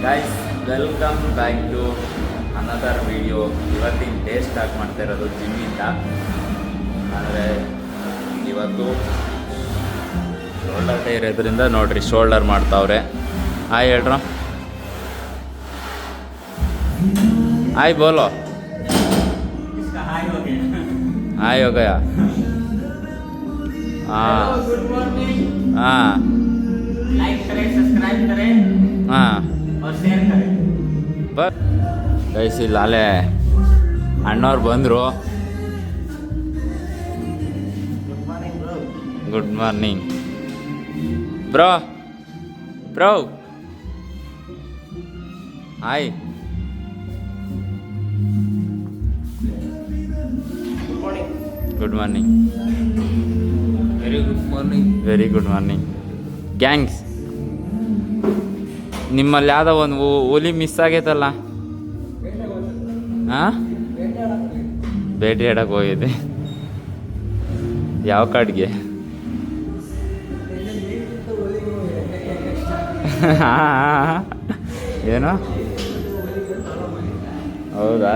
Guys welcome back to another video. ಇವತ್ತಿನ day start ಮಾಡ್ತಾ ಇರೋದು ಜಿಮ್ಮಿಂದ. ಅಂದರೆ ಇವತ್ತು ಶೋಲ್ಡರ್ ಡೇ ಇರೋದ್ರಿಂದ ನೋಡ್ರಿ ಶೋಲ್ಡರ್ ಮಾಡ್ತಾವ್ರೆ. ಹಾಯ್ ಹೇಳ್ರ, ಹಾಯ್ ಬೋಲೋ, ಹಾಯ್ ಹೋಗಯ್ಯ. ಹಾಂ ಹಾಂ ಹಾಂ ಗೈಸ್ ಇಲ್ಲ ಅಲ್ಲೇ ಅಣ್ಣವ್ರು ಬಂದರು. Good morning bro. Bro hi. Good morning. Very good morning. Very good morning gangs. ನಿಮ್ಮಲ್ಲಿ ಯಾವುದೋ ಒಂದು ಹುಲಿ ಮಿಸ್ ಆಗೈತಲ್ಲ? ಹಾಂ, ಭೇಟಿ ಆಡಕ್ಕೆ ಹೋಗಿದೆ. ಯಾವ ಕಾಡಿಗೆ? ಏನು? ಹೌದಾ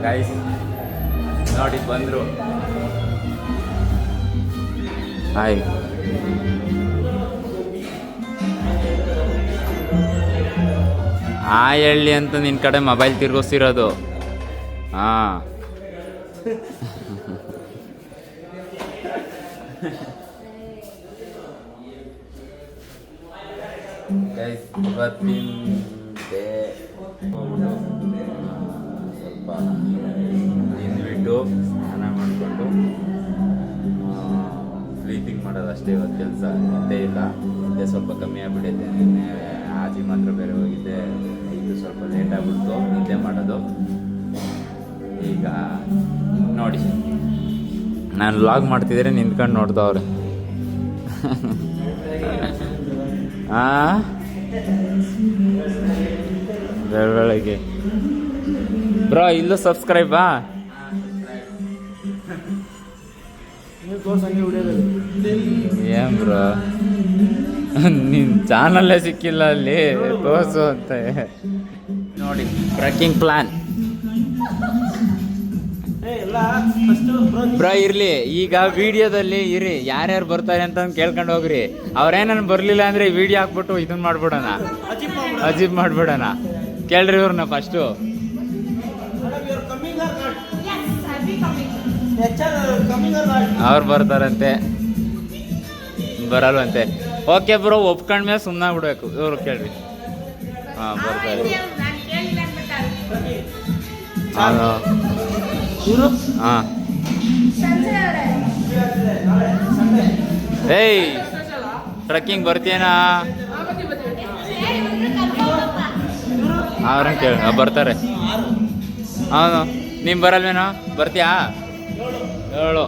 ಗೈಸ್ ನೋಡಿ ಬಂದರು. ಹಾಯ್. ಹೇಳಿ ಅಂತ ನಿನ್ನ ಕಡೆ ಮೊಬೈಲ್ ತಿರ್ಗಿಸ್ತಿರೋದು. ಹಾಂ ಇವತ್ತಿನ ಡೇ ಸ್ವಲ್ಪ ತಿಂದ್ಬಿಟ್ಟು ಸ್ನಾನ ಮಾಡಿಕೊಂಡು ಸ್ಲೀಪಿಂಗ್ ಮಾಡೋದಷ್ಟೇ ಇವತ್ತು ಕೆಲಸ. ನಿದ್ದೆ ಇಲ್ಲ, ನಿದ್ದೆ ಸ್ವಲ್ಪ ಕಮ್ಮಿ ಆಗಿಬಿಟ್ಟಿದೆ. ನಿನ್ನೆ ಆಜಿ ಮಾತ್ರ ಬೇರೆ ಹೋಗಿದ್ದೆ, ಇದು ಸ್ವಲ್ಪ ಲೇಟ್ ಆಗಿಬಿಡ್ತು ನಿದ್ದೆ ಮಾಡೋದು. ಈಗ ನೋಡಿ ನಾನು ವ್ಲಾಗ್ ಮಾಡ್ತಿದ್ರೆ ನಿಂತ್ಕೊಂಡು ನೋಡ್ದವ್ರೆ. ಬೆಳಗ್ಗೆ ಬ್ರೋ ಇಲ್ಲೂ ಸಬ್ಸ್ಕ್ರೈಬಾ? ಏನ್ ಬ್ರೋ ನಿನ್ನ ಚಾನಲ್ಲೇ ಸಿಕ್ಕಿಲ್ಲ ಅಲ್ಲಿ ತೋರ್ಸು ಅಂತ. ನೋಡಿ ಟ್ರೆಕ್ಕಿಂಗ್ ಪ್ಲಾನ್ ಬ್ರೋ ಇರ್ಲಿ. ಈಗ ವಿಡಿಯೋದಲ್ಲಿ ಇರಿ, ಯಾರ್ಯಾರು ಬರ್ತಾರೆ ಅಂತ ಕೇಳ್ಕೊಂಡು ಹೋಗ್ರಿ. ಅವ್ರೇನನ್ ಬರ್ಲಿಲ್ಲ ಅಂದ್ರೆ ವಿಡಿಯೋ ಹಾಕ್ಬಿಟ್ಟು ಇದನ್ನ ಮಾಡ್ಬಿಡೋಣ, ಅಜೀಬ್ ಮಾಡ್ಬಿಡೋಣ. ಕೇಳ್ರಿ ಇವ್ರನ್ನ ಫಸ್ಟು. ಅವ್ರು ಬರ್ತಾರಂತೆ, ಬರಲ್ವಂತೆ. ಓಕೆ ಬ್ರೋ, ಒಪ್ಕೊಂಡ್ಮೇಲೆ ಸುಮ್ಮನೆ ಬಿಡ್ಬೇಕು. ಇವ್ರು ಕೇಳ್ರಿ. ಹಾಂ ಬರ್ತಾರೆ. ಹಾಂ ಏಯ್ ಟ್ರೆಕ್ಕಿಂಗ್ ಬರ್ತೀಯನಾ? ಅವ್ರನ್ನ ಕೇಳಿ ಬರ್ತಾರೆ. ಹೌದು, ನೀನು ಬರಲ್ವೇನೋ? ಬರ್ತೀಯಾ? ಹೇಳು.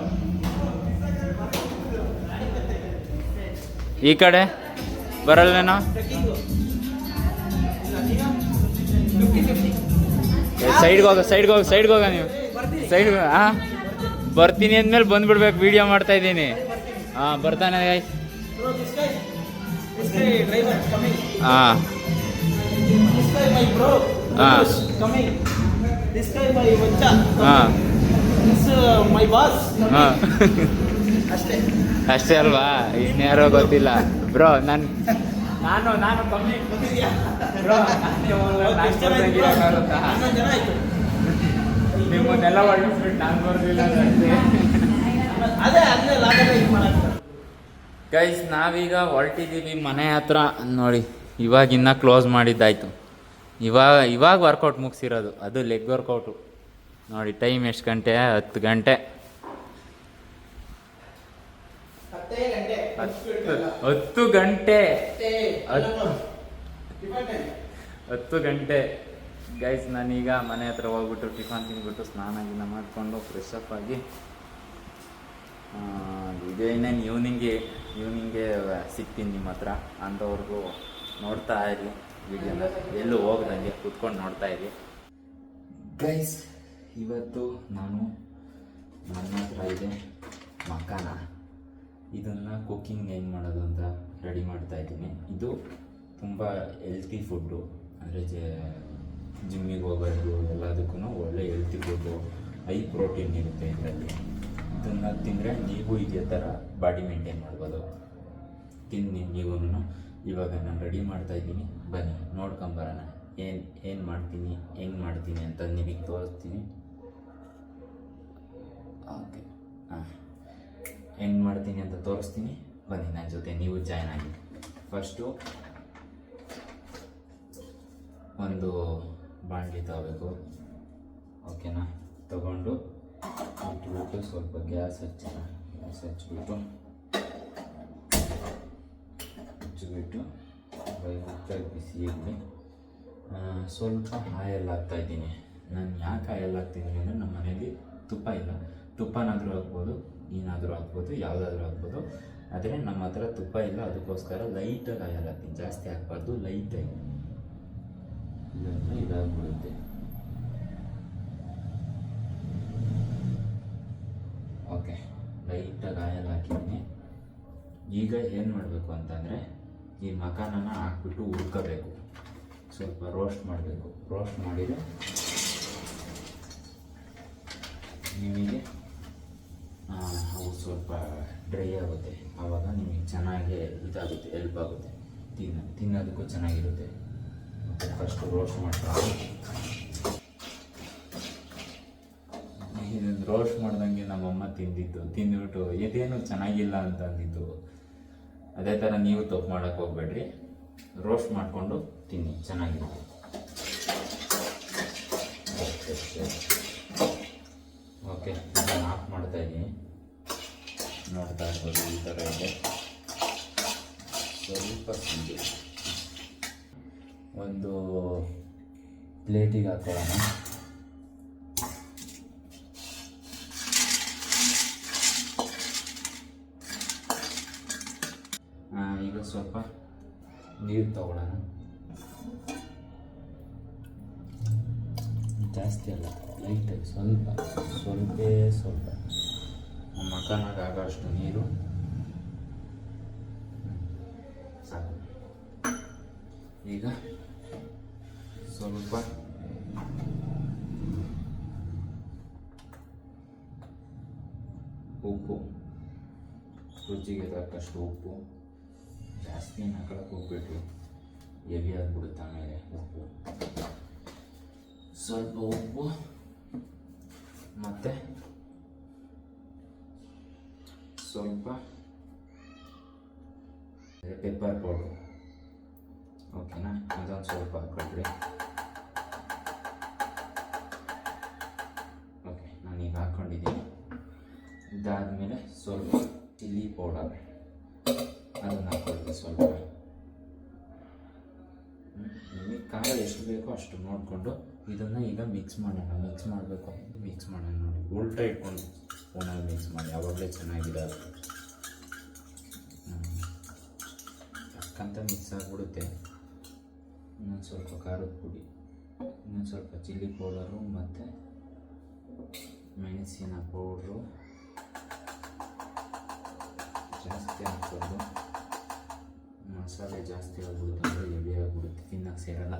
ಈ ಕಡೆ ಬರಲ್ವೇನೋ? ಸೈಡ್ಗೆ ಹೋಗ, ಸೈಡ್ಗೆ ಹೋಗ, ಸೈಡ್ಗೆ ಹೋಗ. ನೀವು ಸೈಡ್ಗೆ. ಹಾಂ ಬರ್ತೀನಿ ಅಂದಮೇಲೆ ಬಂದುಬಿಡ್ಬೇಕು, ವೀಡಿಯೋ ಮಾಡ್ತಾ ಇದ್ದೀನಿ. ಹಾಂ ಬರ್ತಾನೆ. ಹಾಂ ಹಾಂ ಅಷ್ಟೇ ಅಲ್ವಾ? ಇನ್ಯಾರೋ ಗೊತ್ತಿಲ್ಲ ಬ್ರೋ. ನಾನು ಕಮ್ಮಿ ಬ್ರೋ. ನಿಮ್ಮನ್ನೆಲ್ಲ ಒಳ್ಳಿಸ್ಬಿಟ್ಟು ನಾನು ಬರ್ದಿಲ್ಲ. ಗೈಸ್ ನಾವೀಗ ಹೊರಟಿದ್ದೀವಿ ಮನೆ ಹತ್ರ. ನೋಡಿ ಇವಾಗ ಇನ್ನೂ ಕ್ಲೋಸ್ ಮಾಡಿದ್ದಾಯ್ತು. ಇವಾಗ ವರ್ಕೌಟ್ ಮುಗಿಸಿರೋದು, ಅದು ಲೆಗ್ ವರ್ಕೌಟು. ನೋಡಿ ಟೈಮ್ ಎಷ್ಟು ಗಂಟೆ? 10 ಗಂಟೆ. 10 ಗಂಟೆ 10 ಗಂಟೆ ಗೈಸ್. ನಾನೀಗ ಮನೆ ಹತ್ರ ಹೋಗ್ಬಿಟ್ಟು ಟಿಫನ್ ತಿಂದ್ಬಿಟ್ಟು ಸ್ನಾನ ಗಿನ ಮಾಡಿಕೊಂಡು ಫ್ರೆಶ್ ಅಪ್ ಆಗಿ ಇದೇ ಇನ್ನೇನು ಈವ್ನಿಂಗ್ಗೆ ಸಿಗ್ತೀನಿ ನಿಮ್ಮ ಹತ್ರ. ಅಂಥವ್ರಿಗೂ ನೋಡ್ತಾ ಇರಿ ವಿಡಿಯೋನ, ಎಲ್ಲೂ ಹೋಗ್ದಂಗೆ ಕೂತ್ಕೊಂಡು ನೋಡ್ತಾ ಇರಿ ಗೈಸ್. ಇವತ್ತು ನಾನು ನನ್ನ ಹತ್ರ ಇದೆ ಮಕಾನ, ಇದನ್ನು ಕುಕ್ಕಿಂಗ್ ಏನು ಮಾಡೋದು ಅಂತ ರೆಡಿ ಮಾಡ್ತಾ ಇದ್ದೀನಿ. ಇದು ತುಂಬ ಹೆಲ್ತಿ ಫುಡ್ಡು, ಅಂದರೆ ಜಿಮ್ಮಿಗೆ ಹೋಗೋದು ಎಲ್ಲದಕ್ಕೂ ಒಳ್ಳೆ ಹೆಲ್ತಿ ಫುಡ್ಡು, ಹೈ ಪ್ರೋಟೀನ್ ಇರುತ್ತೆ ಇದರಲ್ಲಿ. ಇದನ್ನು ತಿಂದರೆ ನೀವು ಇದೇ ಥರ ಬಾಡಿ ಮೇಂಟೈನ್ ಮಾಡ್ಬೋದು. ತಿನ್ನಿ ನೀವು. ಇವಾಗ ನಾನು ರೆಡಿ ಮಾಡ್ತಾಯಿದ್ದೀನಿ, ಬನ್ನಿ ನೋಡ್ಕೊಂಬರೋಣ ಏನು ಮಾಡ್ತೀನಿ, ಹೆಂಗೆ ಮಾಡ್ತೀನಿ ಅಂತ ನಿಮಗೆ ತೋರಿಸ್ತೀನಿ. ಓಕೆ, ಹೆಂಗೆ ಮಾಡ್ತೀನಿ ಅಂತ ತೋರಿಸ್ತೀನಿ, ಬನ್ನಿ ನನ್ನ ಜೊತೆ ನೀವು ಜಾಯ್ನ್ ಆಗಿ. ಫಸ್ಟು ಒಂದು ಬಾಣಲಿ ತಗೋಬೇಕು, ಓಕೆನಾ? ತಗೊಂಡು ಇಟ್ಬಿಟ್ಟು ಸ್ವಲ್ಪ ಗ್ಯಾಸ್ ಹಚ್ಚಿಬಿಟ್ಟು ಲೈಟಾಗಿ ಬಿಸಿ ಇರಲಿ. ಸ್ವಲ್ಪ ಆಯಲ್ ಹಾಕ್ತಾಯಿದ್ದೀನಿ. ನಾನು ಯಾಕೆ ಆಯಲ್ ಹಾಕ್ತಿದ್ದೀನಿ ಅಂದರೆ ನಮ್ಮ ಮನೇಲಿ ತುಪ್ಪ ಇಲ್ಲ. ತುಪ್ಪನಾದರೂ ಹಾಕ್ಬೋದು, ಏನಾದರೂ ಹಾಕ್ಬೋದು, ಯಾವುದಾದ್ರೂ ಹಾಕ್ಬೋದು. ಆದರೆ ನಮ್ಮ ಹತ್ರ ತುಪ್ಪ ಇಲ್ಲ, ಅದಕ್ಕೋಸ್ಕರ ಲೈಟಾಗಿ ಆಯಲ್ ಹಾಕ್ತೀನಿ. ಜಾಸ್ತಿ ಹಾಕ್ಬಾರ್ದು, ಲೈಟಾಗಿ. ಇದಾಗ್ಬಿಡುತ್ತೆ. ಓಕೆ, ಲೈಟಾಗಿ ಆಯಲ್ ಹಾಕಿದ್ದೀನಿ. ಈಗ ಏನು ಮಾಡಬೇಕು ಅಂತಂದರೆ ಈ ಮಖಾನನ ಹಾಕ್ಬಿಟ್ಟು ಹುರ್ಕೋಬೇಕು, ಸ್ವಲ್ಪ ರೋಸ್ಟ್ ಮಾಡಬೇಕು. ರೋಸ್ಟ್ ಮಾಡಿದರೆ ನಿಮಗೆ ಅವು ಸ್ವಲ್ಪ ಡ್ರೈ ಆಗುತ್ತೆ. ಆವಾಗ ನಿಮಗೆ ಚೆನ್ನಾಗಿ ಇದಾಗುತ್ತೆ, ಹೆಲ್ಪ್ ಆಗುತ್ತೆ, ತಿನ್ನೋದಕ್ಕೂ ಚೆನ್ನಾಗಿರುತ್ತೆ. ಮತ್ತು ಫಸ್ಟು ರೋಸ್ಟ್ ಮಾಡ್ತಾರೆ. ಇದನ್ನು ರೋಸ್ಟ್ ಮಾಡ್ದಂಗೆ ನಮ್ಮಮ್ಮ ತಿಂದ್ಬಿಟ್ಟು ಇದೇನು ಚೆನ್ನಾಗಿಲ್ಲ ಅಂತ ಅಂದಿದ್ದು. ಅದೇ ಥರ ನೀವು ತಪ್ಪು ಮಾಡೋಕ್ಕೆ ಹೋಗ್ಬೇಡ್ರಿ, ರೋಸ್ಟ್ ಮಾಡಿಕೊಂಡು ತಿನ್ನಿ, ಚೆನ್ನಾಗಿರುತ್ತೆ. ಓಕೆ, ನಾನು ಆಫ್ ಮಾಡ್ತಾಯಿದ್ದೀನಿ, ನೋಡ್ತಾ ಇರ್ಬೋದು. ಈ ಥರ ಇದೆ. ಸ್ವಲ್ಪ ಸಿಂಧು ಒಂದು ಪ್ಲೇಟಿಗೆ ಹಾಕೊಳ್ಳೋಣ. ಈಗ ಸ್ವಲ್ಪ ನೀರು ತಗೊಳ್ಳೋಣ. ಜಾಸ್ತಿ ಅಲ್ಲ, ಲೈಟಾಗಿ ಸ್ವಲ್ಪ ಮಖಾನಾಗ ಆಗೋಷ್ಟು ನೀರು ಸಾಕು. ಈಗ ಸ್ವಲ್ಪ ಉಪ್ಪು, ರುಚಿಗೆ ತಕ್ಕಷ್ಟು ಉಪ್ಪು. ಜಾಸ್ತಿ ಹಾಕೊಳಕ್ಕೆ ಹೋಗ್ಬಿಟ್ಟು ಹೆವಿ ಆಗಿಬಿಡುತ್ತೆ ಆಮೇಲೆ ಉಪ್ಪು. ಸ್ವಲ್ಪ ಉಪ್ಪು ಮತ್ತು ಸ್ವಲ್ಪ ಪೆಪ್ಪರ್ ಪೌಡ್ರು, ಓಕೆನಾ? ಅದೊಂದು ಸ್ವಲ್ಪ ಹಾಕ್ಕೊಳ್ರಿ. ಓಕೆ, ನಾನೀಗ ಹಾಕ್ಕೊಂಡಿದ್ದೀನಿ. ಇದಾದಮೇಲೆ ಸ್ವಲ್ಪ ಚಿಲ್ಲಿ ಪೌಡರ್, ಅದನ್ನು ಹಾಕ್ಕೊಳ್ರಿ ಸ್ವಲ್ಪ. ನಿಮಗೆ ಖಾರ ಎಷ್ಟು ಬೇಕೋ ಅಷ್ಟು ನೋಡಿಕೊಂಡು ಇದನ್ನು ಈಗ ಮಿಕ್ಸ್ ಮಾಡೋಣ. ಮಿಕ್ಸ್ ನೋಡಿ, ಉಲ್ಟಾ ಇಟ್ಕೊಂಡು ಸ್ಪೂನಲ್ಲಿ ಮಿಕ್ಸ್ ಮಾಡಿ, ಆವಾಗಲೇ ಚೆನ್ನಾಗಿದೆ. ಟಕ್ಕಂತ ಮಿಕ್ಸ್ ಆಗಿಬಿಡುತ್ತೆ. ಇನ್ನೊಂದು ಸ್ವಲ್ಪ ಖಾರದ ಪುಡಿ, ಇನ್ನೊಂದು ಸ್ವಲ್ಪ ಚಿಲ್ಲಿ ಪೌಡರು ಮತ್ತು ಮೆಣಸಿನ ಪೌಡ್ರು. ಜಾಸ್ತಿ ಹಾಕ್ಬಾರ್ದು, ಮಸಾಲೆ ಜಾಸ್ತಿ ಆಗ್ಬಿಡುತ್ತೆ ಅಂದರೆ ಹೆವಿ ಆಗಿಬಿಡುತ್ತೆ, ತಿನ್ನೋಕ್ಕೆ ಸೇರಲ್ಲ.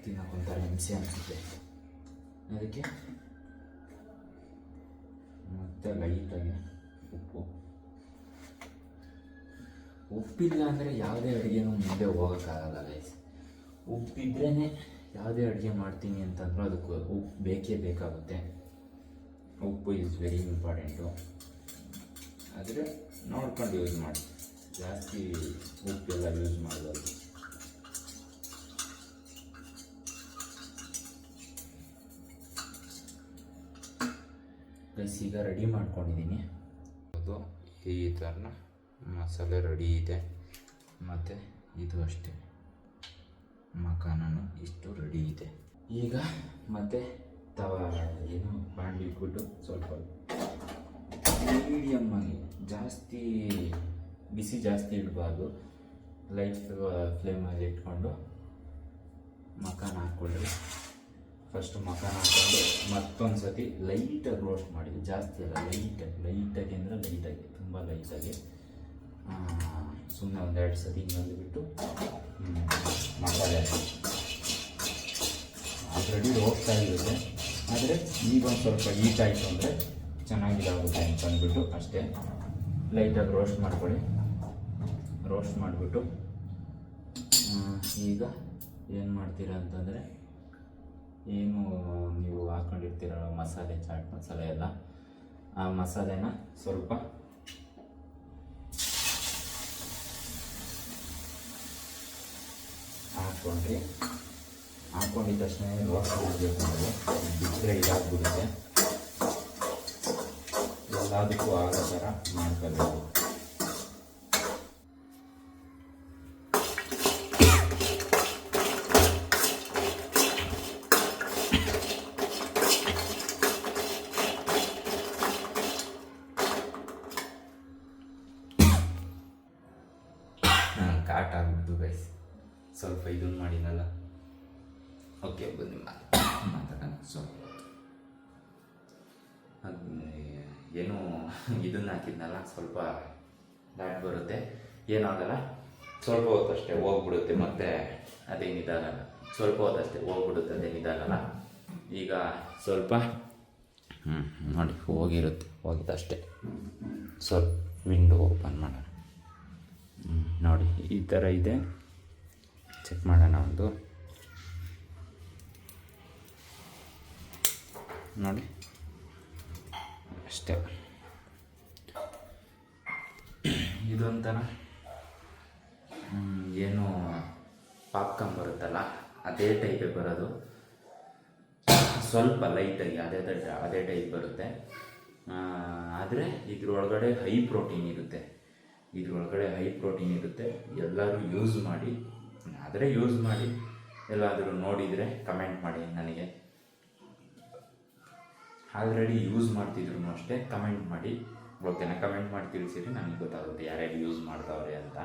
ತಿನ್ನೋಕೆ ಒಂಥರ ಹಿಂಸೆ ಅನಿಸುತ್ತೆ. ಅದಕ್ಕೆ ಮತ್ತೆ ಲೈಟಾಗಿ ಉಪ್ಪಿಲ್ಲ ಅಂದರೆ ಯಾವುದೇ ಅಡುಗೆನೂ ಮುಂದೆ ಹೋಗೋಕ್ಕಾಗಲ್ಲ ಗೈಸ್. ಉಪ್ಪಿದ್ರೇ ಯಾವುದೇ ಅಡುಗೆ ಮಾಡ್ತೀನಿ ಅಂತಂದ್ರೂ ಅದಕ್ಕೆ ಉಪ್ಪು ಬೇಕೇ ಬೇಕಾಗುತ್ತೆ. ಉಪ್ಪು ಈಸ್ ವೆರಿ ಇಂಪಾರ್ಟೆಂಟು. ಆದರೆ ನೋಡ್ಕೊಂಡು ಯೂಸ್ ಮಾಡಿ, ಜಾಸ್ತಿ ಉಪ್ಪೆಲ್ಲ ಯೂಸ್ ಮಾಡಬಾರ್ದು. ಗೈಸ್, ಈಗ ರೆಡಿ ಮಾಡ್ಕೊಂಡಿದ್ದೀನಿ. ಅದು ಈ ಥರ ಮಸಾಲೆ ರೆಡಿ ಇದೆ. ಮತ್ತು ಇದು ಅಷ್ಟೇ, ಮಖಾನನು ಇಷ್ಟು ರೆಡಿ ಇದೆ. ಈಗ ಮತ್ತೆ ಬಾಣಲಿ ಇಟ್ಬಿಟ್ಟು ಸ್ವಲ್ಪ ಮೀಡಿಯಮ್ ಆಗಿ, ಜಾಸ್ತಿ ಬಿಸಿ ಜಾಸ್ತಿ ಇಡಬಾರ್ದು, ಲೈಟ್ ಫ್ಲೇಮಲ್ಲಿ ಇಟ್ಕೊಂಡು ಮಖಾನ ಹಾಕ್ಕೊಳ್ಳಿ. ಫಸ್ಟು ಮಖಾನ ಹಾಕ್ಕೊಂಡು ಮತ್ತೊಂದು ಸತಿ ಲೈಟಾಗಿ ರೋಸ್ಟ್ ಮಾಡಿ, ಜಾಸ್ತಿ ಅಲ್ಲ, ಲೈಟಾಗಿ ಅಂದರೆ ಲೈಟಾಗಿ, ತುಂಬ ಲೈಟಾಗಿ ಸುಮ್ಮನೆ ಒಂದೆರಡು ಸತಿ ಹಿಂಗೆ ಬಿಟ್ಟು ಮಸಾಲೆ ಆಲ್ರೆಡಿ ಹೋಗ್ತಾ ಇರುತ್ತೆ. ಆದರೆ ಈಗ ಒಂದು ಸ್ವಲ್ಪ ಹೀಟ್ ಆಯಿತು ಅಂದರೆ ಚೆನ್ನಾಗಿದಾಗುತ್ತೆ ಅಂತ ಅಂದ್ಬಿಟ್ಟು ಅಷ್ಟೇ. ಲೈಟಾಗಿ ರೋಸ್ಟ್ ಮಾಡ್ಕೊಳ್ಳಿ. ರೋಸ್ಟ್ ಮಾಡಿಬಿಟ್ಟು ಈಗ ಏನು ಮಾಡ್ತೀರಾ ಅಂತಂದರೆ, ಏನು ನೀವು ಹಾಕ್ಕೊಂಡಿರ್ತೀರ ಮಸಾಲೆ, ಚಾಟ್ ಮಸಾಲೆ ಎಲ್ಲ, ಆ ಮಸಾಲೆನ ಸ್ವಲ್ಪ ಹಾಕ್ಕೊಂಡಿದ್ದ ತಕ್ಷಣ ರೋಸ್ಟ್ ಮಾಡಬೇಕು. ನಾವು ಬಿಟ್ಟರೆ ಇದಾಗ್ಬಿಡುತ್ತೆ. ಎಲ್ಲದಕ್ಕೂ ಆಗೋ ಥರ ಮಾಡ್ಕೋಬೇಕು. ಕಾಟ್ ಆಗ್ಬಿಡ್ತು ಗೈಸ್, ಸ್ವಲ್ಪ ಇದನ್ನು ಮಾಡಿನಲ್ಲ. ಓಕೆ ಬನ್ನಿ ಮಾತಾಡೋಣ ಸ್ವಲ್ಪ. ಏನು ಇದನ್ನು ಹಾಕಿದ್ನಲ್ಲ, ಸ್ವಲ್ಪ ದಾಟ್ ಬರುತ್ತೆ, ಏನಾಗಲ್ಲ. ಸ್ವಲ್ಪ ಹೊತ್ತಷ್ಟೇ ಹೋಗ್ಬಿಡುತ್ತೆ, ಮತ್ತೆ ಅದೇನಿದಾಗಲ್ಲ. ಸ್ವಲ್ಪ ಹೊತ್ತಷ್ಟೇ ಹೋಗ್ಬಿಡುತ್ತೆ, ಅದೇನಿದಾಗಲ್ಲ. ಈಗ ಸ್ವಲ್ಪ ನೋಡಿ ಹೋಗಿದ್ದಷ್ಟೇ. ಸ್ವಲ್ಪ ವಿಂಡೋ ಓಪನ್ ಮಾಡೋಣ. ನೋಡಿ ಈ ಥರ ಇದೆ, ಚೆಕ್ ಮಾಡೋಣ ಒಂದು. ನೋಡಿ ಅಷ್ಟೇ. ಇದೊಂಥರ ಏನು ಪಾಪ್ಕಾರ್ನ್ ಬರುತ್ತಲ್ಲ, ಅದೇ ಟೈಪೇ ಬರೋದು. ಸ್ವಲ್ಪ ಲೈಟಾಗಿ ಅದೇ ಟೈಪ್ ಬರುತ್ತೆ. ಆದರೆ ಇದ್ರೊಳಗಡೆ ಹೈ ಪ್ರೋಟೀನ್ ಇರುತ್ತೆ. ಎಲ್ಲರೂ ಯೂಸ್ ಮಾಡಿ. ಎಲ್ಲಾದರೂ ನೋಡಿದರೆ ಕಮೆಂಟ್ ಮಾಡಿ ನನಗೆ. ಆಲ್ರೆಡಿ ಯೂಸ್ ಮಾಡ್ತಿದ್ರು ಅಷ್ಟೇ ಕಮೆಂಟ್ ಮಾಡಿ. ಓಕೆನಾ? ಕಮೆಂಟ್ ಮಾಡಿ ತಿಳಿಸಿರಿ, ನನಗೆ ಗೊತ್ತಾಗುತ್ತೆ ಯಾರ್ಯಾರು ಯೂಸ್ ಮಾಡ್ತಾವ್ರೆ ಅಂತ.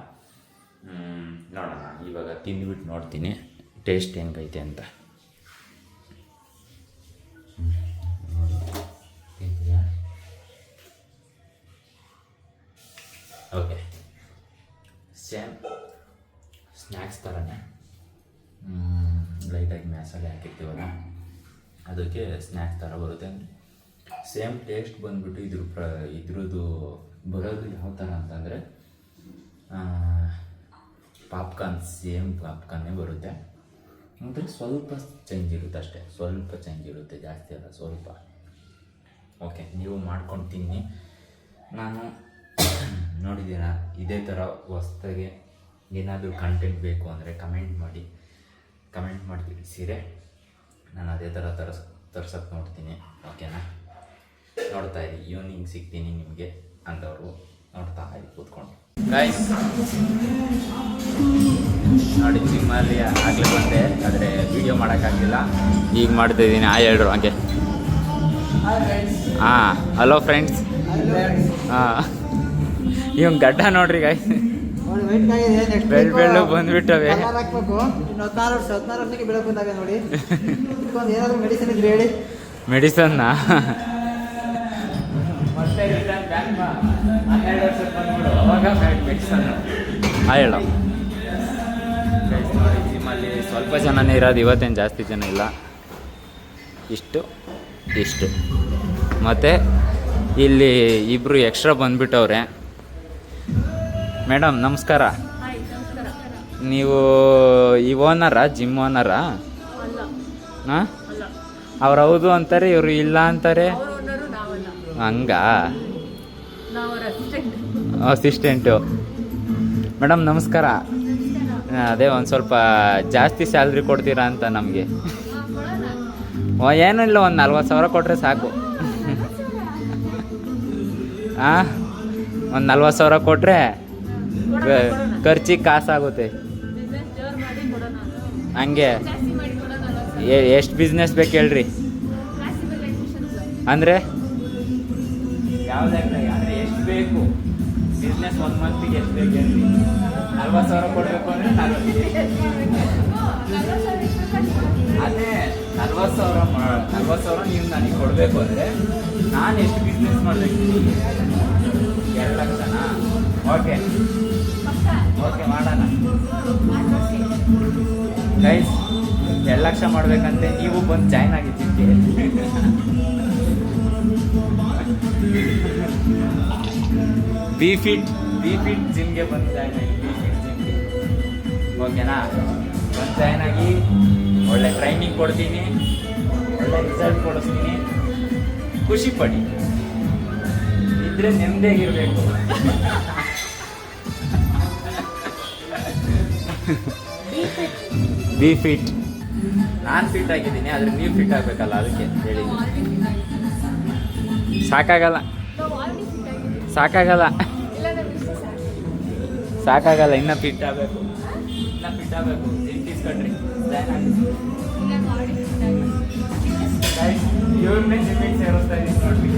ನೋಡೋಣ, ಇವಾಗ ತಿಂದ್ಬಿಟ್ಟು ನೋಡ್ತೀನಿ ಟೇಸ್ಟ್ ಹೆಂಗೈತೆ ಅಂತ. ಓಕೆ, ಸೇಮ್ ಸ್ನ್ಯಾಕ್ಸ್ ಥರನೇ ಲೈಟಾಗಿ ಮಸಾಲೆ ಹಾಕಿರ್ತೀವಲ್ಲ, ಅದಕ್ಕೆ ಸ್ನ್ಯಾಕ್ಸ್ ಥರ ಬರುತ್ತೆ. ಸೇಮ್ ಟೇಸ್ಟ್ ಬಂದ್ಬಿಟ್ಟು ಇದ್ರದ್ದು ಬರೋದು ಯಾವ ಥರ ಅಂತಂದರೆ ಪಾಪ್ಕಾರ್ನ್, ಸೇಮ್ ಪಾಪ್ಕಾರ್ನೇ ಬರುತ್ತೆ. ಅಂದರೆ ಸ್ವಲ್ಪ ಚೇಂಜ್ ಇರುತ್ತೆ ಅಷ್ಟೇ, ಸ್ವಲ್ಪ ಚೇಂಜ್ ಇರುತ್ತೆ, ಜಾಸ್ತಿ ಅಲ್ಲ, ಸ್ವಲ್ಪ. ಓಕೆ, ನೀವು ಮಾಡ್ಕೊಂಡು ತಿನ್ನಿ. ನಾನು ನೋಡಿದ್ದೀರಾ, ಇದೇ ಥರ ಹೊಸ್ದಾಗೆ ಏನಾದರೂ ಕಂಟೆಂಟ್ ಬೇಕು ಅಂದರೆ ಕಮೆಂಟ್ ಮಾಡಿ ತಿಳಿಸಿರೆ, ನಾನು ಅದೇ ಥರ ತರ್ಸೋಕ್ಕೆ ನೋಡ್ತೀನಿ. ಓಕೆನಾ? ನೋಡ್ತಾ ಇರಿ, ಈವ್ನಿಂಗ್ ಸಿಗ್ತೀನಿ ನಿಮಗೆ ಅಂದವರು ನೋಡ್ತಾ ಇರಿ ಕೂತ್ಕೊಂಡು. ಗೈಸ್ ನೋಡಿ, ಜಿಮ್ಮಲ್ಲಿ ಆಗಲೇ ಬಂದೆ, ಆದರೆ ವೀಡಿಯೋ ಮಾಡೋಕ್ಕಾಗಲಿಲ್ಲ. ಈಗ ಮಾಡ್ತಾಯಿದ್ದೀನಿ. ಹೇಳ್ರು ಹಾಗೆ. Hello friends. ಇವಂಗೆ ಗಡ್ಡ ನೋಡ್ರಿ ಗಾಯ್, ಬೆಳ್ಳು ಬಂದ್ಬಿಟ್ಟವೆ. ಮೆಡಿಸನ್ನ ಹೇಳೋ. ಜಿಮ್ಮಲ್ಲಿ ಸ್ವಲ್ಪ ಜನನೇ ಇರೋದು, ಇವತ್ತೇನು ಜಾಸ್ತಿ ಜನ ಇಲ್ಲ, ಇಷ್ಟು ಮತ್ತು ಇಲ್ಲಿ ಇಬ್ಬರು ಎಕ್ಸ್ಟ್ರಾ ಬಂದ್ಬಿಟ್ಟವ್ರೆ. ಮೇಡಮ್ ನಮಸ್ಕಾರ. ನೀವು ಈ ಓನರಾ, ಜಿಮ್ ಓನರಾ? ಹಾಂ, ಅವ್ರು ಹೌದು ಅಂತಾರೆ, ಇವರು ಇಲ್ಲ ಅಂತಾರೆ. ಹಂಗ ಅಸಿಸ್ಟೆಂಟು. ಮೇಡಮ್ ನಮಸ್ಕಾರ. ಅದೇ ಒಂದು ಸ್ವಲ್ಪ ಜಾಸ್ತಿ ಸ್ಯಾಲ್ರಿ ಕೊಡ್ತೀರಾ ಅಂತ ನಮಗೆ. ಏನಿಲ್ಲ, ಒಂದು 40,000 ಕೊಟ್ಟರೆ ಸಾಕು. ಹಾಂ, ಒಂದು 40,000 ಕೊಟ್ಟರೆ ಖರ್ಚಿಗೆ ಕಾಸಾಗುತ್ತೆ. ಹಂಗೆ ಎಷ್ಟು ಬಿಸ್ನೆಸ್ ಬೇಕು ಹೇಳ್ರಿ? ಅಂದರೆ ಯಾವುದಾದ್ರೆ ಎಷ್ಟು ಬೇಕು ಬಿಸ್ನೆಸ್? 1 ಮಂತಿಗೆ ಎಷ್ಟು ಬೇಕು ಹೇಳ್ರಿ? 40,000 ಕೊಡಬೇಕು ಅಂದರೆ ಅದೇ 40,000 ನೀವು ನನಗೆ ಕೊಡಬೇಕು ಅಂದರೆ ನಾನು ಎಷ್ಟು ಬಿಸ್ನೆಸ್ ಮಾಡಬೇಕು? 2 ಲಕ್ಷನಾ? ಓಕೆ. ಮಾಡೋಣ ಗೈಸ್. 2 ಲಕ್ಷ ಮಾಡ್ಬೇಕಂತೆ, ನೀವು ಬಂದು ಜಾಯ್ನ್ ಆಗಿದ್ದೀವಿ. ಬಿ ಫಿಟ್ ಜಿಮ್ಗೆ ಬಂದು ಜಾಯ್ನ್ ಆಗಿ, ಬಿ ಫಿಟ್ ಜಿಮ್ಗೆ ಓಕೆನಾ? ಬಂದು ಜಾಯ್ನ್ ಆಗಿ ಒಳ್ಳೆ ಟ್ರೈನಿಂಗ್ ಕೊಡ್ತೀನಿ, ಒಳ್ಳೆ ರಿಸಲ್ಟ್ ಕೊಡಿಸ್ತೀನಿ. ಖುಷಿ ಪಡಿ, ಇದ್ರೆ ನೆಮ್ಮದಿಯಾಗಿರ್ಬೇಕು. Be fit. ನಾನು ಫಿಟ್ ಆಗಿದ್ದೀನಿ, ಆದರೆ ನೀವು ಫಿಟ್ ಆಗಬೇಕಲ್ಲ, ಅದಕ್ಕೆ ಹೇಳಿ. ಸಾಕಾಗಲ್ಲ ಇನ್ನೂ ಫಿಟ್ ಆಗಬೇಕು, ಜಿಂಟಿಸ್ಕೊಂಡ್ರಿ ಇವ್ರನ್ನೇ ಜಿಮ್ಮಿಗೆ ಸೇರಿಸ್ತಾ ಇದ್ದೀನಿ ನೋಡ್ರಿ.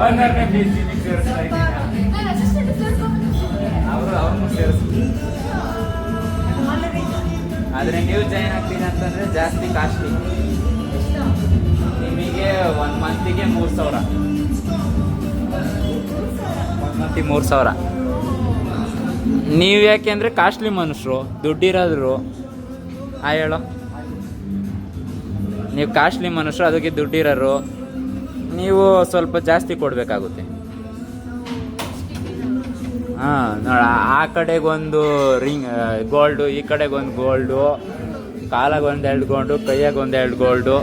ಓನರ್ನೇ ಜಿಮ್ಮಿಗೆ ಸೇರಿಸ್ತಾ ಇದ್ದೀನಿ, ಅವ್ರನ್ನೂ ಸೇರಿಸ್ತೀನಿ. ಆದರೆ ನೀವು ಜಾಯ್ನ್ ಆಗ್ತೀನಿ ಅಂತಂದರೆ ಜಾಸ್ತಿ ಕಾಸ್ಟ್ಲಿ. ನಿಮಗೆ 1 ಮಂತಿಗೆ 3,000, 1 ಮಂತಿಗೆ 3,000. ನೀವು ಯಾಕೆ ಅಂದರೆ ಕಾಸ್ಟ್ಲಿ ಮನುಷ್ಯರು, ದುಡ್ಡಿರೋದ್ರು. ಹೇಳೋ, ನೀವು ಕಾಸ್ಟ್ಲಿ ಮನುಷ್ಯರು, ಅದಕ್ಕೆ ದುಡ್ಡಿರೋರು. ನೀವು ಸ್ವಲ್ಪ ಜಾಸ್ತಿ ಕೊಡಬೇಕಾಗುತ್ತೆ. ಹಾಂ ನೋಡ, ಆ ಕಡೆಗೊಂದು ರಿಂಗ್ ಗೋಲ್ಡು, ಈ ಕಡೆಗೊಂದು ಗೋಲ್ಡು, ಕಾಲಾಗ 1-2 ಗೋಲ್ಡು, ಕೈಯಾಗ 1-2 ಗೋಲ್ಡು.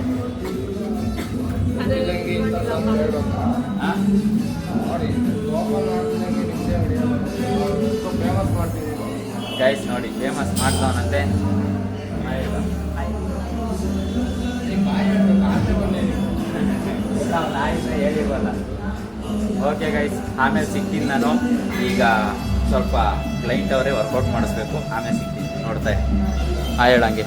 ಗೈಸ್ ನೋಡಿ, ಫೇಮಸ್ ಮಾಡ್ತಾವನಂತೆ. ಹೇಳಿಲ್ವಲ್ಲ. ಓಕೆ ಗೈಸ್, ಆಮೇಲೆ ಸಿಗ್ತೀನಿ ನಾನು. ಈಗ ಸ್ವಲ್ಪ ಕ್ಲೈಂಟ್ ಅವರೇ ವರ್ಕೌಟ್ ಮಾಡಿಸ್ಬೇಕು, ಆಮೇಲೆ ಸಿಗ್ತೀನಿ. ನೋಡ್ತಾ ಹೇಳಂಗೆ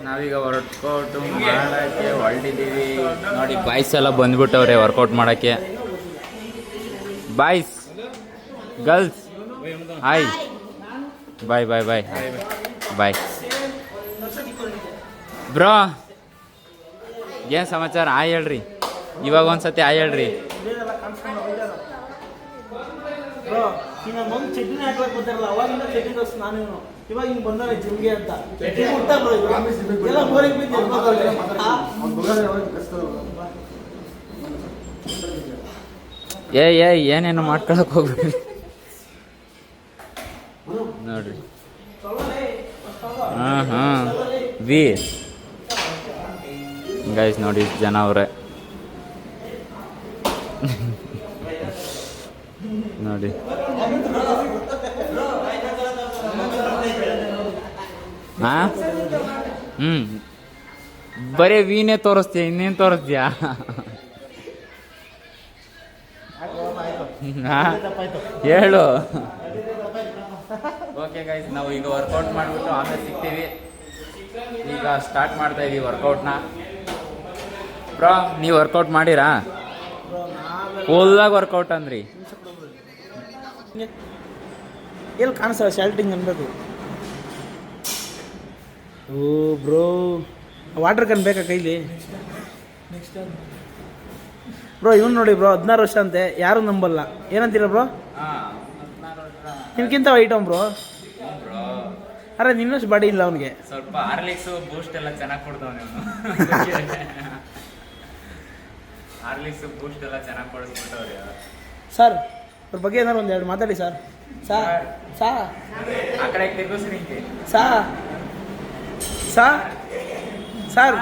ನಾವೀಗ ವರ್ಕೌಟ್ ಮಾಡೋಕ್ಕೆ ಹೊರಟಿದ್ದೀವಿ. ನೋಡಿ, ಬಾಯ್ಸ್ ಎಲ್ಲ ಬಂದ್ಬಿಟ್ಟವ್ರೆ ವರ್ಕೌಟ್ ಮಾಡೋಕ್ಕೆ. ಬಾಯ್ಸ್, ಗರ್ಲ್ಸ್, ಹಾಯ್, ಬಾಯ್ ಬಾಯ್ ಬಾಯ್ ಬಾಯ್. ಬ್ರೋ, ಏನು ಸಮಾಚಾರ? ಹೇಳ್ರಿ, ಇವಾಗ ಒಂದ್ಸತಿ ಹೇಳ್ರಿ. ಏನೇನು ಮಾಡ್ಕೊಳಕ್ ಹೋಗ್ಬೇಡಿ ನೋಡ್ರಿ. ಹಾಂ ವಿ ಗೈಸ್ ನೋಡಿ, ಇಷ್ಟು ಜನ ಅವ್ರೆ ನೋಡಿ. ಬರೀ ವೀನೇ ತೋರಿಸ್ತೀಯ, ಇನ್ನೇನು ತೋರಿಸ್ತೀಯಾ? ಹೇಳು. ಓಕೆ ಗೈಸ್, ನಾವು ಈಗ ವರ್ಕೌಟ್ ಮಾಡಿಬಿಟ್ಟು ಆಮೇಲೆ ಸಿಗ್ತೀವಿ. ಈಗ ಸ್ಟಾರ್ಟ್ ಮಾಡ್ತಾ ಇದೀವಿ ವರ್ಕೌಟ್ನ. ಬ್ರೋ, ನೀವು ವರ್ಕೌಟ್ ಮಾಡಿರಾ? ಫುಲ್ಲಾಗಿ ವರ್ಕೌಟ್ ಅಂದ್ರಿ. ಎಲ್ಲಿ ಕಾಣಿಸ್ತಲ್ಲ, ಶಾಲ್ಟಿಂಗ್ ಅನ್ಬೇಕು. ಓ ಬ್ರೋ, ವಾಟರ್ ಕ್ಯಾನ್ ಬೇಕಾ ಕೈಲಿ? ಬ್ರೋ, ಇವನು ನೋಡಿ ಬ್ರೋ, 16 ವರ್ಷ ಅಂತೆ, ಯಾರು ನಂಬಲ್ಲ. ಏನಂತೀರ ಬ್ರೋ? ನಿಮ್ಗಿಂತ ಐಟಮ್ ಬ್ರೋ. ಅರೆ, ನಿನ್ನಷ್ಟು ಬಾಡಿ ಇಲ್ಲ ಅವನಿಗೆ. ಸ್ವಲ್ಪ ಹಾರ್ಲಿಕ್ಸು ಬೂಸ್ಟ್ ಎಲ್ಲ ಚೆನ್ನಾಗಿ ಕೊಡ್ತಾವನೆ ಅವನು. ಹಾರ್ಲಿಕ್ಸು ಬೂಸ್ಟ್ ಎಲ್ಲ ಚೆನ್ನಾಗಿ ಕೊಡಿಸ್ಬಿಟ್ಟವ್ರಿ. ಸರ್, ಅವ್ರ ಬಗ್ಗೆ ಏನಾರು 1-2 ಮಾತಾಡಿ ಸರ್. ಆ ಕಡೆ ತಿರ್ಗಿಸ್ರಿ. ಸರ್,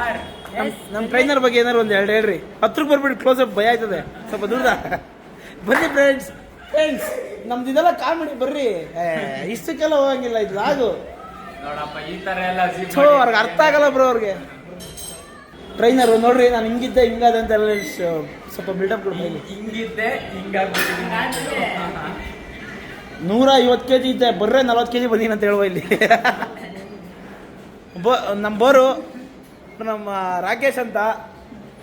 ನಮ್ಮ ಟ್ರೈನರ್ ಬಗ್ಗೆ ಏನಾರು 1-2 ಹೇಳ್ರಿ. 10 ಬರ್ಬಿಟ್ಟು ಕ್ಲೋಸ್ ಅಪ್, ಭಯ ಆಯ್ತದೆ ಸ್ವಲ್ಪ ದೂರ. ಬನ್ನಿ ಫ್ರೆಂಡ್ಸ್, ನಮ್ದು ಇದೆಲ್ಲ ಕಾಮಿಡಿ, ಬರ್ರಿ. ಇಷ್ಟಕ್ಕೆಲ್ಲ ಹೋಗಂಗಿಲ್ಲ, ಇದು ಆಗು ನೋಡಪ್ಪ. ಈ ಥರ ಎಲ್ಲ ಅವ್ರಿಗೆ ಅರ್ಥ ಆಗಲ್ಲ ಬ್ರೋ. ಅವ್ರಿಗೆ ಟ್ರೈನರ್ ನೋಡ್ರಿ, ನಾನು ಹಿಂಗಿದ್ದೆ ಹಿಂಗಾದೆ ಅಂತ ಎಲ್ಲ ಸ್ವಲ್ಪ ಬಿಲ್ಡಪ್ ಕೊಡ್ತೀನಿ. ಹಿಂಗಿದ್ದೆ ಹಿಂಗಾಗ್ಬಿಟ್ಟಿದ್ದೀನಿ. 150 kg ಇದ್ದೆ, ಬರ್ರೆ 40 kg ಬಂದೀನಿ ಅಂತ ಹೇಳುವ ಇಲ್ಲಿ. ನಮ್ಮ ಬೋರು ನಮ್ಮ ರಾಕೇಶ್ ಅಂತ,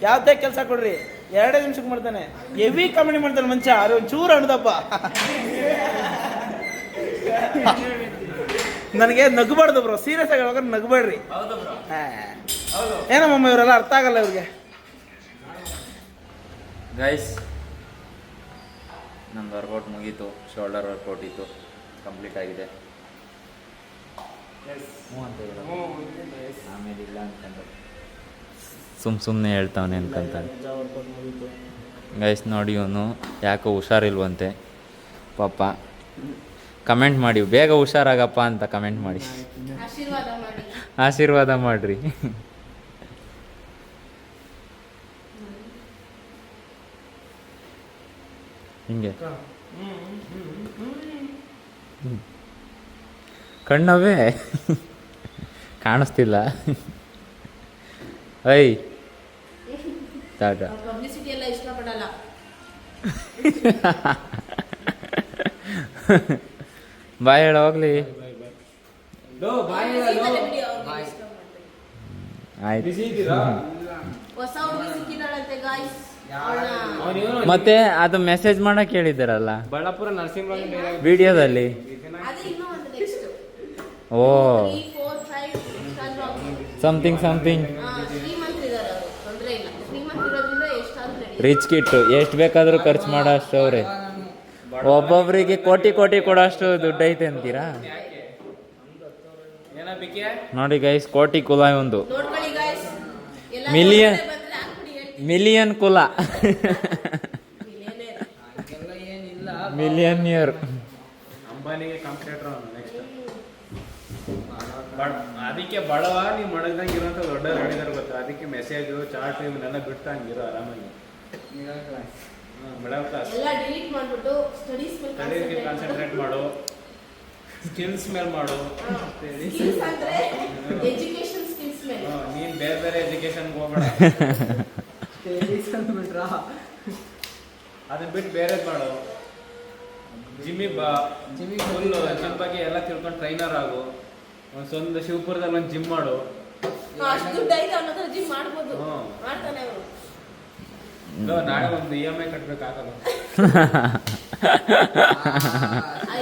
ಯಾವುದೇ ಕೆಲಸ ಕೊಡ್ರಿ 2 ನಿಮಿಷಕ್ಕೆ ಮಾಡ್ತಾನೆ. ಹೆವಿ ಕಾಮಿಡಿ ಮಾಡ್ತಾನೆ ಮನುಷ್ಯ. ಅದು ಒಂಚೂರು ಅಣ್ದಪ್ಪ. ನನಗೆ ನಗಬಾರ್ದು ಬ್ರೋ, ಸೀರಿಯಸ್ ಆಗಿ ಹೇಳ್ಬೇಕಾದ್ರೆ ನಗಬೇಡ್ರಿ. ಏನಮ್ಮ ಇವರೆಲ್ಲ ಅರ್ಥ ಆಗಲ್ಲ ಇವ್ರಿಗೆ. ಗೈಸ್, ನಮ್ದು ವರ್ಕೌಟ್ ಮುಗೀತು, ಶೋಲ್ಡರ್ ವರ್ಕೌಟ್ ಇತ್ತು. ಕಂಪ್ಲೀಟ್ ಆಗಿದೆ. ಹ್ಞೂ ಅಂತ ಹೇಳೋದು. ಆಮೇಲೆ ಇಲ್ಲ ಅನ್ಕೊಂಡು ಸುಮ್ಮನೆ ಹೇಳ್ತಾವನೆ ಅನ್ಕೊಂತಾನೆ. ಗೈಸ್ ನೋಡಿ, ಇವನು ಯಾಕೋ ಹುಷಾರಿಲ್ವಂತೆ ಪಾಪ. ಕಮೆಂಟ್ ಮಾಡಿ, ಬೇಗ ಹುಷಾರಾಗಪ್ಪ ಅಂತ ಕಮೆಂಟ್ ಮಾಡಿ, ಆಶೀರ್ವಾದ ಮಾಡಿರಿ. ಹಿಂಗೆ ಕಣ್ಣವೇ ಕಾಣಿಸ್ತಿಲ್ಲ. ಐ ಟಾಟಾ. ಪಬ್ಲಿಸಿಟಿ ಎಲ್ಲ ಇಷ್ಟಪಡಲ್ಲ. ಬಾಯ್ ಹೇಳ ಹೋಗ್ಲಿ. ಆಯ್ತು. ಹೊಸ ಹುಡುಗಿ ಸಿಕ್ಕಿದಾಳಂತೆ ಗಾಯ್ಸ್. ಮತ್ತೆ ಅದು ಮೆಸೇಜ್ ಮಾಡಕ್ ಹೇಳಿದಾರಲ್ಲ ಬಳ್ಳಾಪುರ ನರಸಿಂಹರಾಜ ವಿಡಿಯೋದಲ್ಲಿ. ಅದು ಇನ್ನೂ ಒಂದು ನೆಕ್ಸ್ಟ್ ಓ 3, 4, 5 ಸಮಥಿಂಗ್ ಶ್ರೀಮಂತರಿದ್ದಾರೆ ಅವರು, ತೊಂದರೆ ಇಲ್ಲ. ಶ್ರೀಮಂತ ಇರೋದ್ರಿಂದ ಎಷ್ಟಾದ್ರೂ ರಿಚ್ ಕಿಟ್ಟು ಎಷ್ಟು ಬೇಕಾದ್ರೂ ಖರ್ಚು ಮಾಡೋ ಅಷ್ಟು ಅವ್ರೆ. ಒಬ್ಬೊಬ್ರಿಗೆ ಕೋಟಿ ಕೋಟಿ ಕೊಡೋ ಅಷ್ಟು ದುಡ್ಡು ಐತೆ ಅಂತೀರಾ? ನೋಡಿ ಗೈಸ್, ಕೋಟಿ ಕುಲ ಒಂದು, ನೋಡ್ಕೊಳ್ಳಿ ಗಾಯ್ಸ್. ಮಿಲಿಯನ್ ಮಿಲಿಯನ್ ಕುಲ, ಮಿಲಿಯನಿಯರ್. ಅಂಬಾನಿಗೆ ಕಾಂಪಿಟೇಟರ್ ಅವನು ನೆಕ್ಸ್ಟ್. ಅದಕ್ಕೆ ಬಡವ ನೀವು ಮಡಗ್ದಂಗೆ ಇರೋಂಥ ದೊಡ್ಡ ಹೇಳಿದಾರೆ ಗೊತ್ತಾ. ಅದಕ್ಕೆ ಮೆಸೇಜು ಚಾರ್ಟ್ ಇವನ್ನೆಲ್ಲ ಬಿಟ್ಟು ಹಂಗಿರೋ ಆರಾಮಾಗಿ. ಮಿಡಲ್ ಕ್ಲಾಸ್ ಎಲ್ಲ ಡಿಲೀಟ್ ಮಾಡ್ಬಿಟ್ಟು ಸ್ಟಡೀಸ್ ಸ್ಟಡೀಸ್ಗೆ ಕಾನ್ಸಂಟ್ರೇಟ್ ಮಾಡು, ಸ್ಕಿಲ್ಸ್ ಮೇಲೆ ಮಾಡು. ಸ್ಕಿಲ್ಸ್ ಅಂದ್ರೆ ಎಜುಕೇಶನ್ ಸ್ಕಿಲ್ಸ್ ಮೇಲೆ. ನೀನು ಬೇರೆ ಬೇರೆ ಎಜುಕೇಶನ್ಗೆ ಹೋಗ್ಬೇಡ, ಅದನ್ನ ಬಿಟ್ಟು ಬೇರೆದು ಮಾಡು. ಜಿಮ್ಮಿಗೆ ಬಾ, ಫುಲ್ ಜಿಮ್ ಬಗ್ಗೆ ಎಲ್ಲ ತಿಳ್ಕೊಂಡು ಟ್ರೈನರ್ ಆಗು. ಒಂದು ಸ್ವಂತ ಶಿವಪುರದಲ್ಲಿ ಒಂದು ಜಿಮ್ ಮಾಡು. ಅಷ್ಟು ದುಡ್ಡು ಐತೆ ಅವನ ಹತ್ರ ಜಿಮ್ ಮಾಡ್ಬೋದು. ಮಾಡ್ತಾನೆ ಅವರು. ನಾಳೆ ಒಂದು EMI ಕಟ್ಬೇಕಾಗಲ್ಲ.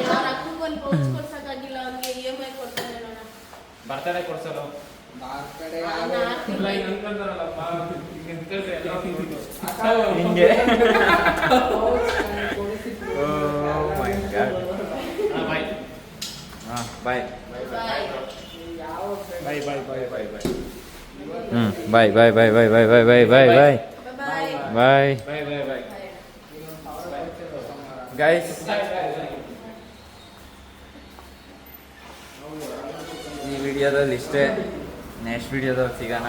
ಅವ್ರ ಅಕ್ಕಂಗೆ ಒಂದು ಪೌಚ್ ಕೊಡ್ಸಕ್ಕಾಗಿಲ್ಲ, ಅವ್ನಿಗೆ EMI ಕೊಡ್ತಾನೆ ನೋಡ. ಬರ್ತಡೇ ಕೊಡ್ಸಲ್ಲ ಹಿಂಗೆ ಬಾಯ್ ಬಾಯ್ ಬಾಯ್ ಬಾಯ್ ಬಾಯ್ ಬಾಯ್ ಬಾಯ್ ಬಾಯ್ ಬಾಯ್ ಬಾಯ್ ಬಾಯ್ ಬಾಯ್ ಬಾಯ್ ಬಾಯ್ ಬಾಯ್ ಬಾಯ್ ಬಾಯ್ ಬಾಯ್ ಬಾಯ್ ಗೈಸ್. ಈ ವಿಡಿಯೋದಲ್ಲಿ ಇಷ್ಟೇ. ನೆಕ್ಸ್ಟ್ ವಿಡಿಯೋದಲ್ಲಿ ಸಿಗೋಣ.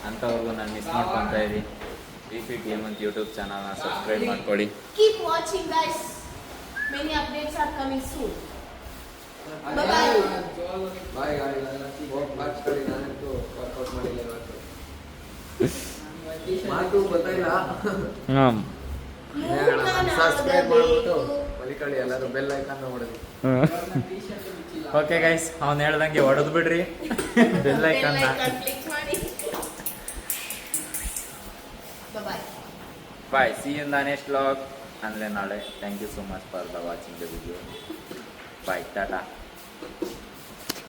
ಅಂಥವ್ರಿಗೂ ನಾನು ಮಿಸ್ ಮಾಡ್ಕೊತಾ ಇದ್ದೀನಿ. VPTM ಅಂತ ಯೂಟ್ಯೂಬ್ ಚಾನಲ್ನ ಸಬ್ಸ್ಕ್ರೈಬ್ ಮಾಡ್ಕೊಳ್ಳಿ. Keep watching guys. Many updates are coming soon. Bye bye. Bye marks ಕಡೆ ನಾನಂತೂ ವರ್ಕೌಟ್ ಮಾಡಿಲ್ಲ ಇವತ್ತು. ಮಾತು ಗೊತ್ತಾಯಿಲ್ಲ. ಸಬ್ಸ್ಕ್ರೈಬ್ ಮಾಡ್ಬಿಟ್ಟು ಮಲಿಕಳಿ ಎಲ್ಲರೂ ಬೆಲ್ ಐಕಾನ್ ಹೊಡೆದು. ಓಕೆ ಗೈಸ್, ಅವ್ನು ಹೇಳ್ದಂಗೆ ಹೊಡೆದು ಬಿಡ್ರಿ ಬೆಲ್ ಐಕಾನ್ನ. Click ಮಾಡಿ. Bye bye. Bye, see in the next vlog. ಅಂದರೆ ನಾಳೆ. Thank you so much for the watching the video. Bye, Tata.